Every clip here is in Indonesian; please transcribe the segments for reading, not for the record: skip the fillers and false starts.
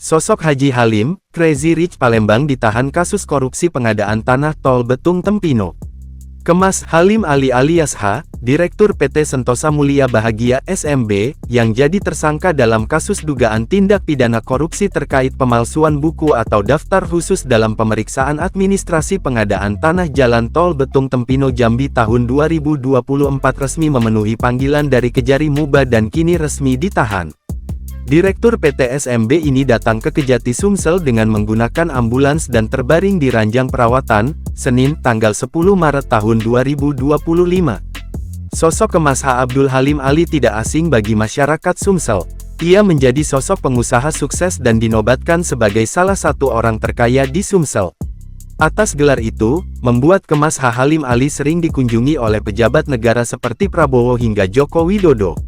Sosok Haji Halim, Crazy Rich Palembang ditahan kasus korupsi pengadaan tanah tol Betung Tempino. Kemas Halim Ali alias H, Direktur PT Sentosa Mulia Bahagia SMB, yang jadi tersangka dalam kasus dugaan tindak pidana korupsi terkait pemalsuan buku atau daftar khusus dalam pemeriksaan administrasi pengadaan tanah jalan tol Betung Tempino Jambi tahun 2024 resmi memenuhi panggilan dari Kejari Muba dan kini resmi ditahan. Direktur PT SMB ini datang ke Kejati Sumsel dengan menggunakan ambulans dan terbaring di ranjang perawatan, Senin, tanggal 10 Maret tahun 2025. Sosok Kemas H. Abdul Halim Ali tidak asing bagi masyarakat Sumsel. Ia menjadi sosok pengusaha sukses dan dinobatkan sebagai salah satu orang terkaya di Sumsel. Atas gelar itu, membuat Kemas H. Halim Ali sering dikunjungi oleh pejabat negara seperti Prabowo hingga Joko Widodo.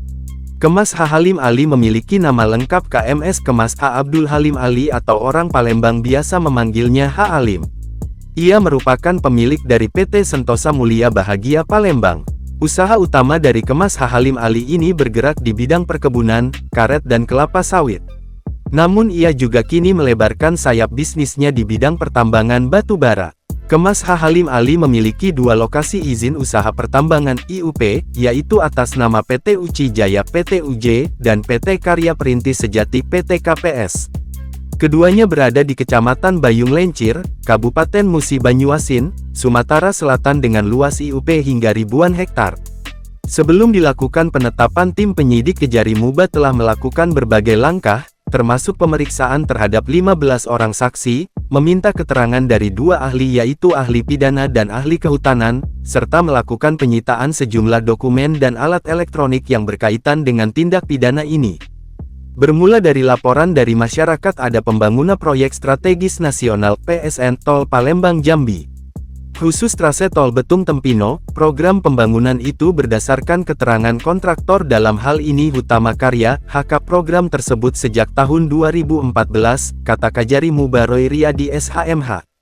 Kemas H. Halim Ali memiliki nama lengkap KMS Kemas H. Abdul Halim Ali atau orang Palembang biasa memanggilnya H. Halim. Ia merupakan pemilik dari PT Sentosa Mulia Bahagia Palembang. Usaha utama dari Kemas H. Halim Ali ini bergerak di bidang perkebunan, karet dan kelapa sawit. Namun ia juga kini melebarkan sayap bisnisnya di bidang pertambangan batu bara. Kemas H. Halim Ali memiliki dua lokasi izin usaha pertambangan IUP, yaitu atas nama PT Uci Jaya PT UJ, dan PT Karya Perintis Sejati PT KPS. Keduanya berada di Kecamatan Bayung Lencir, Kabupaten Musi Banyuasin, Sumatera Selatan dengan luas IUP hingga ribuan hektar. Sebelum dilakukan penetapan, tim penyidik Kejari Muba telah melakukan berbagai langkah, termasuk pemeriksaan terhadap 15 orang saksi, meminta keterangan dari dua ahli yaitu ahli pidana dan ahli kehutanan, serta melakukan penyitaan sejumlah dokumen dan alat elektronik yang berkaitan dengan tindak pidana ini. Bermula dari laporan dari masyarakat ada pembangunan proyek strategis nasional PSN Tol Palembang Jambi. Khusus trase tol Betung Tempino, program pembangunan itu berdasarkan keterangan kontraktor dalam hal ini Hutama Karya, HK program tersebut sejak tahun 2014, kata Kajari Muba Roy Riyadi SHMH.